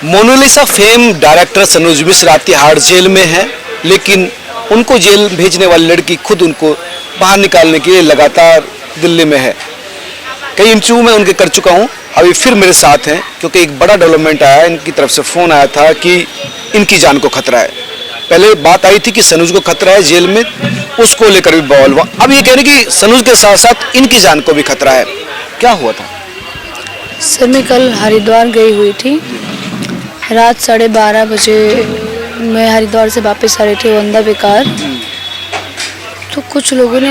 Mona Lisa fame director Sanoj मिश्र Latehar jail में है, लेकिन उनको जेल भेजने वाली लड़की खुद उनको बाहर निकालने के लिए लगातार दिल्ली में है। कई इंटरव्यू मैं उनके कर चुका हूं, अभी फिर मेरे साथ हैं क्योंकि एक बड़ा डेवलपमेंट आया। इनकी तरफ से फ़ोन आया था कि इनकी जान को खतरा है। पहले बात आई थी कि सनोज को खतरा है जेल में, उसको लेकर भी बवाल हुआ। अब ये कह रहे कि सनोज के साथ साथ इनकी जान को भी खतरा है। क्या हुआ था? सर मैं कल हरिद्वार गई हुई थी। रात 12:30 बजे मैं हरिद्वार से वापस आ रही थी वंदा विकार। तो कुछ लोगों ने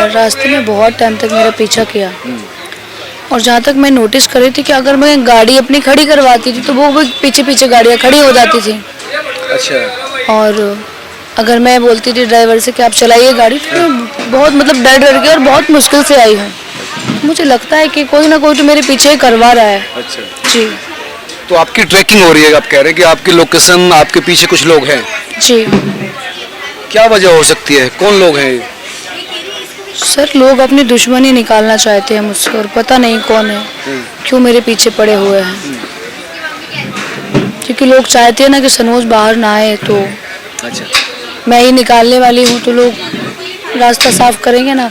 रास्ते में बहुत टाइम तक मेरा पीछा किया, और जहाँ तक मैं नोटिस कर रही थी कि अगर मैं गाड़ी अपनी खड़ी करवाती थी तो वो भी पीछे पीछे गाड़ियाँ खड़ी हो जाती थी। अच्छा। और अगर मैं बोलती थी ड्राइवर से कि आप चलाइए गाड़ी, तो मैं बहुत डर के और बहुत मुश्किल से आई हूँ। मुझे लगता है कि कोई ना कोई तो मेरे पीछे करवा रहा है। अच्छा जी। तो आपकी ट्रैकिंग हो रही है, आप कह रहे हैं कि आपकी लोकेशन, आपके पीछे कुछ लोग हैं। जी। क्या वजह हो सकती है? कौन लोग हैं ये? सर लोग अपनी दुश्मनी निकालना चाहते हैं मुझसे, और पता नहीं कौन है, क्यों मेरे पीछे पड़े हुए हैं। क्योंकि लोग चाहते हैं ना कि सनोज बाहर ना आए, तो अच्छा, मैं ही निकालने वाली हूँ, तो लोग रास्ता साफ करेंगे ना।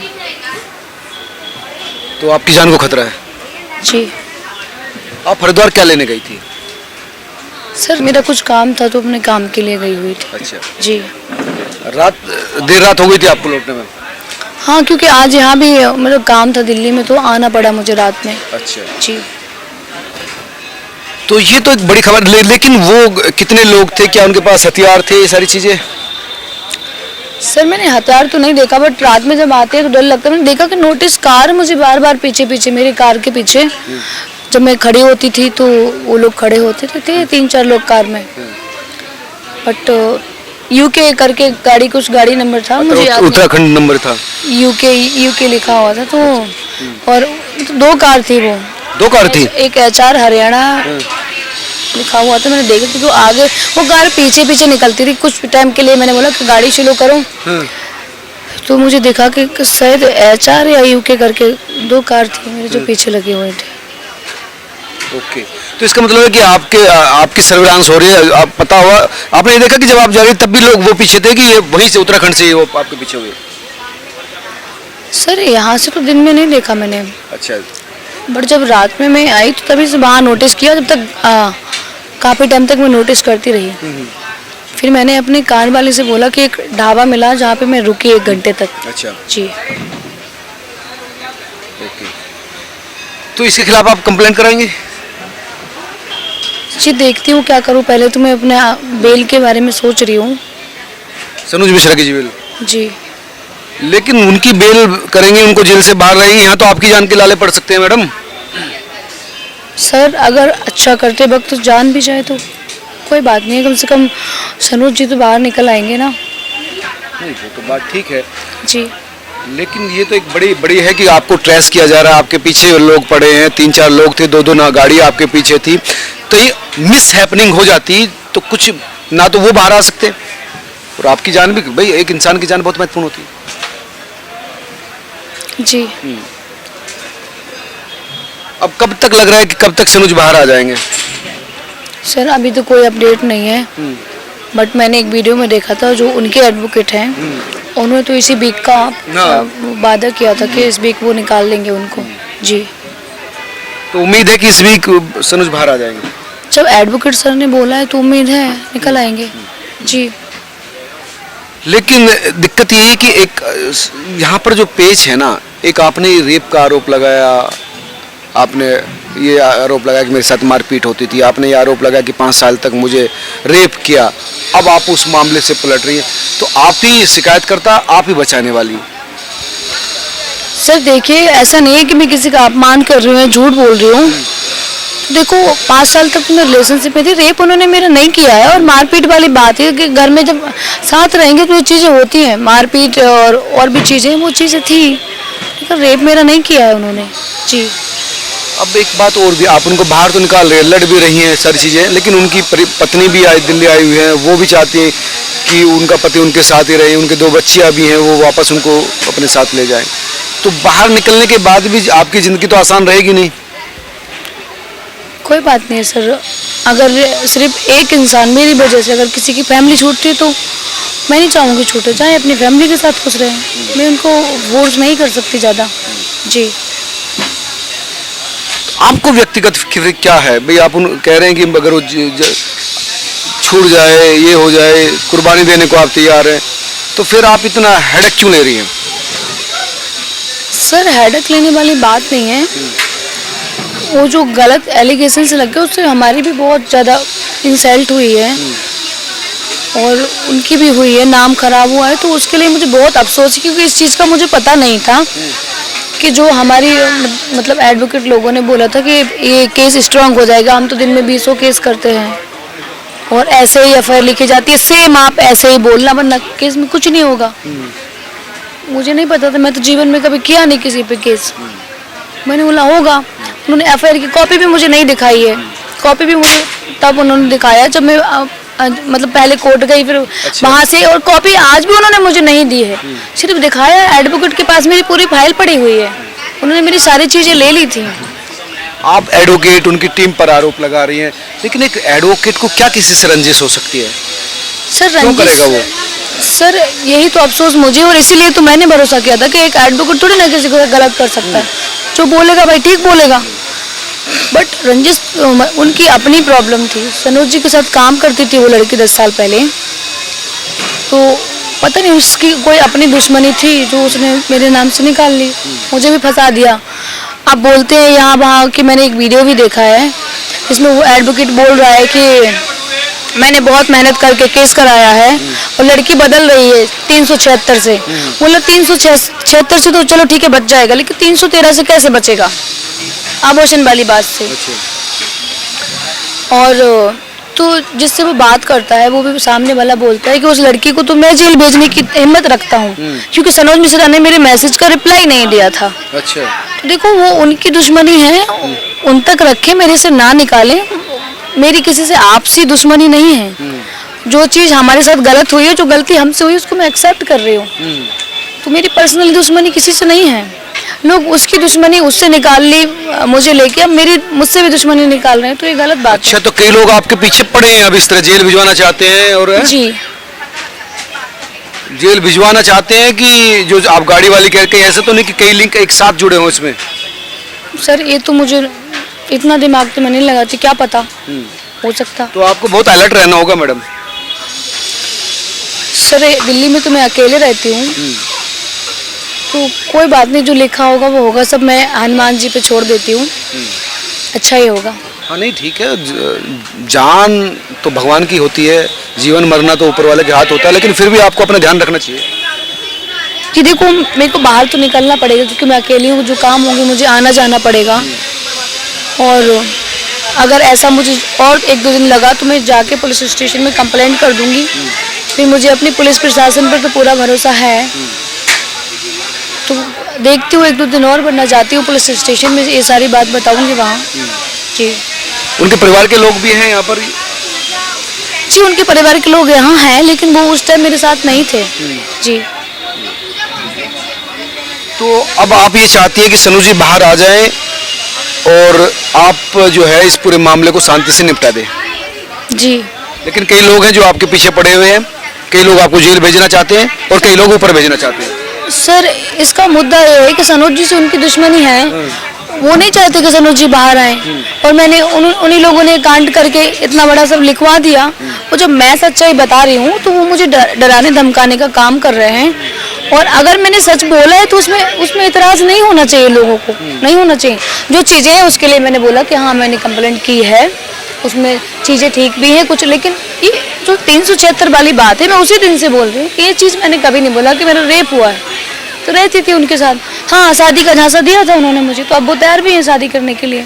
तो आपकी जान को खतरा है। जी। आप हरिद्वार क्या लेने गई थी? सर मेरा कुछ काम था, तो अपने काम के लिए गई हुई थी। अच्छा। जी। देर रात हो गई थी आपको लौटने में? हाँ, क्योंकि आज यहाँ भी मेरा काम था दिल्ली में, तो आना पड़ा मुझे रात में। अच्छा। जी। तो ये तो एक बड़ी खबर, लेकिन वो कितने लोग थे? क्या उनके पास हथियार थे? ये सारी चीजें? सर मैंने हथियार तो नहीं देखा, बट रात में जब आते हैं तो डर लगता है। मैंने देखा कि नोटिस कार मुझे बार बार पीछे पीछे, मेरी कार के पीछे जब मैं खड़ी होती थी तो वो लोग खड़े होते थे 3-4 लोग कार में। बट यूके करके गाड़ी, कुछ गाड़ी नंबर था, मुझे याद नहीं। उत्तराखंड नंबर था। यूके लिखा हुआ था। तो और तो 2 कार थी वो। 2 कार थी? एक HR हरियाणा लिखा हुआ था। मैंने देखा कि तो आगे वो कार पीछे पीछे निकलती थी। कुछ टाइम के लिए मैंने बोला कि गाड़ी स्लो करो, तो मुझे देखा कि शायद HR या यूके करके 2 कार थी मेरे जो पीछे लगे हुए थे। ओके। तो इसका मतलब है कि आपकी सर्विलांस हो रही है। आप पता हुआ, आपने ये देखा कि जब आप जा रही तब भी लोग वो पीछे थे, कि ये वहीं से उत्तराखंड से वो आपके पीछे हुए? सर यहाँ से तो दिन में नहीं देखा मैंने। अच्छा। बट जब रात में मैं आई तो तभी से वहाँ नोटिस किया। जब तक काफ़ी टाइम तक मैं नोटिस करती रही। फिर मैंने अपने कार वाले से बोला कि एक ढाबा मिला जहाँ पे मैं रुकी 1 घंटे तक। अच्छा। जी। ओके। तो इसके खिलाफ आप कंप्लेंट कराएंगे? जी देखती हूँ क्या करूँ। पहले तो मैं अपने बेल के बारे में सोच रही हूँ। सनोज मिश्रा की बेल? जी। लेकिन उनकी बेल करेंगे, उनको जेल से बाहर रहेंगे, यहाँ तो आपकी जान के लाले पड़ सकते हैं मैडम। सर अगर अच्छा करते वक्त जान भी जाए तो कोई बात नहीं है, कम से कम सनोज जी तो बाहर निकल आएंगे ना। नहीं, वो तो बात ठीक है। जी। लेकिन ये तो एक बड़ी है कि आपको ट्रेस किया जा रहा है, आपके पीछे लोग पड़े हैं, 3-4 लोग थे, 2-2 ना गाड़ी आपके पीछे थी। तो ये मिस हैपनिंग हो जाती तो कुछ ना, तो वो बाहर आ सकते और आपकी जान भी, भाई एक इंसान की जान बहुत महत्वपूर्ण होती है। जी। अब कब तक लग रहा है कि कब तक सनोज बाहर आ जाएंगे? सर अभी तो कोई अपडेट नहीं है, बट मैंने एक वीडियो में देखा था, जो उनके एडवोकेट हैं उन्होंने तो इसी वीक का वादा किया था कि इस वीक वो निकाल लेंगे उनको। जी। तो उम्मीद है कि इस वीक सनोज बाहर आ जाएंगे? जब एडवोकेट सर ने बोला है तो उम्मीद है निकल आएंगे। जी। लेकिन दिक्कत ये है कि एक यहाँ पर जो पेच है ना, एक आपने रेप का आरोप लगाया, आपने ये आरोप लगाया कि मेरे साथ मारपीट होती थी, आपने ये आरोप लगाया कि 5 साल तक मुझे रेप किया। अब आप उस मामले से पलट रही हैं, तो आप ही शिकायत करता, आप ही बचाने वाली। सर देखिए, ऐसा नहीं है कि मैं किसी का अपमान कर रही हूँ, झूठ बोल रही हूँ। देखो 5 साल तक मैं रिलेशनशिप में थी, रेप उन्होंने मेरा नहीं किया है। और मारपीट वाली बात है कि घर में जब साथ रहेंगे तो ये चीज़ें होती हैं, मारपीट और भी चीज़ें, वो चीज़ें थी, लेकिन रेप मेरा नहीं किया है उन्होंने। जी। अब एक बात और भी, आप उनको बाहर तो निकाल रहे हैं, लड़ भी रही हैं सारी चीज़ें, लेकिन उनकी पत्नी भी दिल्ली आई हुई है, वो भी चाहती है कि उनका पति उनके साथ ही रहे, उनके 2 बच्चियाँ भी हैं, वो वापस उनको अपने साथ ले जाएं। तो बाहर निकलने के बाद भी आपकी ज़िंदगी तो आसान रहेगी नहीं। कोई बात नहीं है सर, अगर सिर्फ एक इंसान मेरी वजह से अगर किसी की फैमिली छूटती है तो मैं नहीं चाहूँगी छूटे, चाहे अपनी फैमिली के साथ खुश रहें, मैं उनको फोर्स नहीं कर सकती ज़्यादा। जी। आपको व्यक्तिगत फिक्र क्या है भाई? आप कह रहे हैं कि अगर वो छूट जाए, ये हो जाए, कुर्बानी देने को आप तैयार हैं, तो फिर आप इतना हेडेक क्यों ले रही हैं? सर हेडेक लेने वाली बात नहीं है, वो जो गलत एलिगेशन से लग गए उससे हमारी भी बहुत ज़्यादा इंसल्ट हुई है और उनकी भी हुई है, नाम खराब हुआ है, तो उसके लिए मुझे बहुत अफसोस है क्योंकि इस चीज़ का मुझे पता नहीं था कि जो हमारी मतलब एडवोकेट लोगों ने बोला था कि ये केस स्ट्रांग हो जाएगा, हम तो दिन में 20 केस करते हैं और ऐसे ही एफआईआर लिखी जाती है, सेम आप ऐसे ही बोलना वरना केस में कुछ नहीं होगा। मुझे नहीं पता था, मैं तो जीवन में कभी किया नहीं किसी पे केस, मैंने बोला होगा। उन्होंने एफआईआर की कॉपी भी मुझे नहीं दिखाई है, कॉपी भी मुझे तब उन्होंने दिखाया जब मैं मतलब पहले कोर्ट गई फिर वहाँ से, और कॉपी आज भी उन्होंने मुझे नहीं दी है, सिर्फ दिखाया। एडवोकेट के पास मेरी पूरी फाइल पड़ी हुई है, उन्होंने मेरी सारी चीज़ें ले ली थी। आप एडवोकेट उनकी टीम पर आरोप लगा रही हैं, लेकिन एक एडवोकेट को क्या किसी से रंजिश हो सकती है? सर क्यों करेगा वो? सर यही तो अफसोस मुझे, और इसीलिए तो मैंने भरोसा किया था कि एक एडवोकेट थोड़ी ना किसी को गलत कर सकता है, जो बोलेगा भाई ठीक बोलेगा। बट रंजिश उनकी अपनी प्रॉब्लम थी, सनोज जी के साथ काम करती थी वो लड़की 10 साल पहले, तो पता नहीं उसकी कोई अपनी दुश्मनी थी जो उसने मेरे नाम से निकाल ली, मुझे भी फंसा दिया। अब बोलते हैं यहाँ वहाँ कि मैंने एक वीडियो भी देखा है, इसमें वो एडवोकेट बोल रहा है कि मैंने बहुत मेहनत करके केस कराया है और लड़की बदल रही है 376 से। बोला 376 से तो चलो ठीक है बच जाएगा, लेकिन 313 से कैसे बचेगा अबॉर्शन वाली बात से। और तो जिससे वो बात करता है वो भी सामने वाला बोलता है कि उस लड़की को तो मैं जेल भेजने की हिम्मत रखता हूँ क्योंकि सनोज मिश्रा ने मेरे मैसेज का रिप्लाई नहीं दिया था। अच्छा, तो देखो वो उनकी दुश्मनी है, उन तक रखे, मेरे से ना निकाले, मेरी किसी से आपसी दुश्मनी नहीं है। जो चीज़ हमारे साथ गलत हुई है, जो गलती हमसे हुई उसको मैं एक्सेप्ट कर रही हूँ, तो मेरी पर्सनल दुश्मनी किसी से नहीं है। लोग उसकी दुश्मनी उससे निकाल ली मुझे लेके, अब मेरी मुझसे भी दुश्मनी निकाल रहे हैं, तो ये गलत बात अच्छा, तो कई लोग आपके पीछे पड़े हैं अब इस तरह, जेल भिजवाना चाहते हैं और जी जेल भिजवाना चाहते हैं कि जो आप गाड़ी वाली कह के, ऐसा तो नहीं कि कई लिंक एक साथ जुड़े हों इसमें? सर ये तो मुझे इतना दिमाग तो मैं नहीं लगाती, क्या पता हो सकता। तो आपको बहुत अलर्ट रहना होगा मैडम। सर दिल्ली में तो मैं अकेले रहती हूँ, तो कोई बात नहीं, जो लिखा होगा वो होगा, सब मैं हनुमान जी पे छोड़ देती हूँ, अच्छा ही होगा। हाँ नहीं ठीक है, जान तो भगवान की होती है, जीवन मरना तो ऊपर वाले के हाथ होता है, लेकिन फिर भी आपको अपना ध्यान रखना चाहिए कि देखो मेरे को बाहर तो निकलना पड़ेगा क्योंकि मैं अकेली हूँ, जो काम होंगे मुझे आना जाना पड़ेगा, और अगर ऐसा मुझे और 1-2 दिन लगा तो मैं जाके पुलिस स्टेशन में कंप्लेंट कर दूंगी। फिर मुझे अपनी पुलिस प्रशासन पर तो पूरा भरोसा है, तो देखती हूँ 1-2 दिन और, वरना जाती हूँ पुलिस स्टेशन में, ये सारी बात बताऊंगी वहाँ। जी उनके परिवार के लोग भी हैं यहाँ पर? जी उनके परिवार के लोग यहाँ हैं, लेकिन वो उस टाइम मेरे साथ नहीं थे। जी तो अब आप ये चाहती हैं कि सनू जी बाहर आ जाएं और आप जो है इस पूरे मामले को शांति से निपटा दें? जी। लेकिन कई लोग हैं जो आपके पीछे पड़े हुए हैं, कई लोग आपको जेल भेजना चाहते हैं और कई लोग ऊपर भेजना चाहते हैं। सर इसका मुद्दा ये है कि सनोज जी से उनकी दुश्मनी है, वो नहीं चाहते कि सनोज जी बाहर आए, और मैंने उन्हीं लोगों ने कांड करके इतना बड़ा सब लिखवा दिया। वो जब मैं सच्चाई बता रही हूँ तो वो मुझे डराने धमकाने का काम कर रहे हैं, और अगर मैंने सच बोला है तो उसमें इतराज़ नहीं होना चाहिए, लोगों को नहीं होना चाहिए। जो चीज़ें हैं उसके लिए मैंने बोला कि हाँ मैंने कंप्लेंट की है, उसमें चीज़ें ठीक भी हैं कुछ, लेकिन ये जो 376 वाली बात है मैं उसी दिन से बोल रही हूँ कि ये चीज़ मैंने कभी नहीं बोला कि मेरा रेप हुआ है, तो रहती थी उनके साथ। हाँ शादी का झांसा दिया था उन्होंने मुझे, तो अब वो तैयार भी हैं शादी करने के लिए।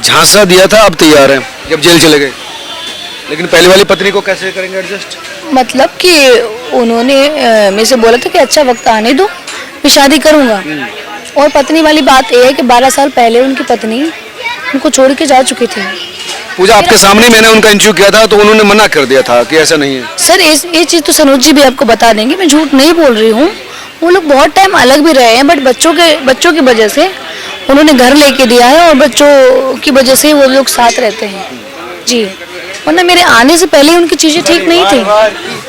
झांसा दिया था, अब तैयार हैं जब जेल चले गए, लेकिन पहली वाली पत्नी को कैसे करेंगे एडजस्ट? मतलब कि उन्होंने मेरे से बोला था कि अच्छा वक्त आने दो, मैं शादी करूँगा। और पत्नी वाली बात ये है कि 12 साल पहले उनकी पत्नी उनको छोड़ के जा चुकी थी। पूजा आपके सामने मैंने उनका इंटरव्यू किया था तो उन्होंने मना कर दिया था कि ऐसा नहीं है। सर ये चीज़ तो सनोज जी भी आपको बता देंगे, मैं झूठ नहीं बोल रही हूँ। वो लोग बहुत टाइम अलग भी रहे हैं, बट बच्चों की वजह से उन्होंने घर लेके दिया है और बच्चों की वजह से वो लोग साथ रहते हैं जी। वरना मेरे आने से पहले उनकी चीज़ें ठीक नहीं थी।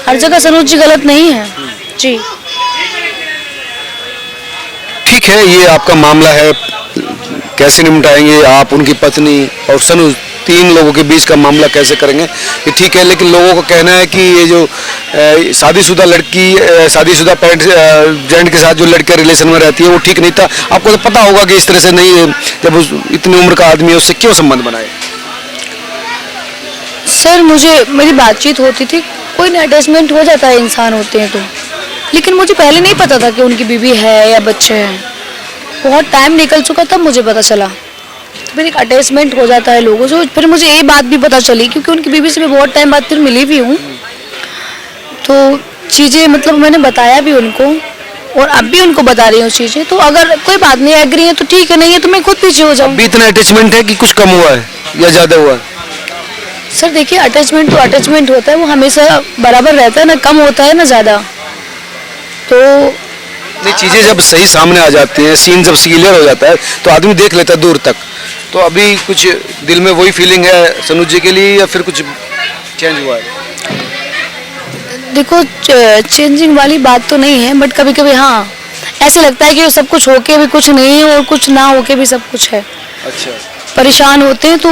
हर जगह सनोज जी गलत नहीं है जी। ठीक है, ये आपका मामला है, कैसे निपटाएंगे आप, उनकी पत्नी और सनोज, तीन लोगों के बीच का मामला कैसे करेंगे ये ठीक है। लेकिन लोगों का कहना है कि ये जो शादीशुदा लड़की शादीशुदा जेंट के साथ जो लड़कियां रिलेशन में रहती है वो ठीक नहीं था। आपको तो पता होगा कि इस तरह से नहीं है, जब उस इतनी उम्र का आदमी है उससे क्यों संबंध बनाए? सर मेरी बातचीत होती थी, कोई ना अटैचमेंट हो जाता है इंसान होते हैं तो। लेकिन मुझे पहले नहीं पता था कि उनकी बीवी है या बच्चे हैं। बहुत टाइम निकल चुका तब मुझे पता चला। फिर एक अटैचमेंट हो जाता है लोगों से। फिर मुझे ये बात भी पता चली क्योंकि उनकी बीवी से मैं बहुत टाइम बाद फिर मिली भी हूँ, तो चीज़ें मतलब मैंने बताया भी उनको और अब भी उनको बता रही हूँ चीज़ें। तो अगर कोई बात नहीं एग्री है तो ठीक है, नहीं है तो मैं खुद पीछे हो जाऊँ। अभी इतना अटैचमेंट है कि कुछ कम हुआ है या ज़्यादा हुआ है? सर देखिए, अटैचमेंट तो अटैचमेंट होता है, वो हमेशा बराबर रहता है, ना कम होता है ना ज़्यादा। तो नहीं, चीज़ें जब सही सामने आ जाती हैं, सीन जब क्लियर हो जाता है तो आदमी देख लेता है दूर तक। तो अभी कुछ दिल में वही फीलिंग है सनोज जी के लिए या फिर कुछ चेंज हुआ है? देखो, चेंजिंग वाली बात तो नहीं है, बट कभी कभी हाँ ऐसे लगता है कि सब कुछ होके भी कुछ नहीं है और कुछ ना होके भी सब कुछ है। अच्छा, परेशान होते हैं तो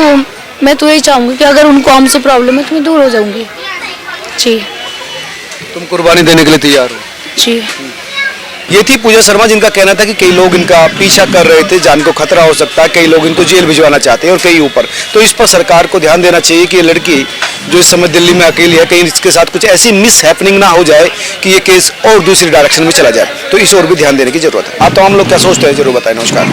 मैं तो यही चाहूँगी कि अगर उनको हमसे प्रॉब्लम है तो मैं दूर हो जाऊँगी जी। तुम कुर्बानी देने के लिए तैयार हो? जी। ये थी पूजा शर्मा, जिनका कहना था कि कई लोग इनका पीछा कर रहे थे, जान को खतरा हो सकता है, कई लोग इनको जेल भिजवाना चाहते हैं और कई ऊपर। तो इस पर सरकार को ध्यान देना चाहिए कि ये लड़की जो इस समय दिल्ली में अकेली है, कहीं इसके साथ कुछ ऐसी मिस हैपनिंग ना हो जाए कि ये केस और दूसरी डायरेक्शन में चला जाए। तो इस ओर भी ध्यान देने की जरूरत है। आप तमाम लोग क्या सोचते हैं जरूर बताएं। नमस्कार।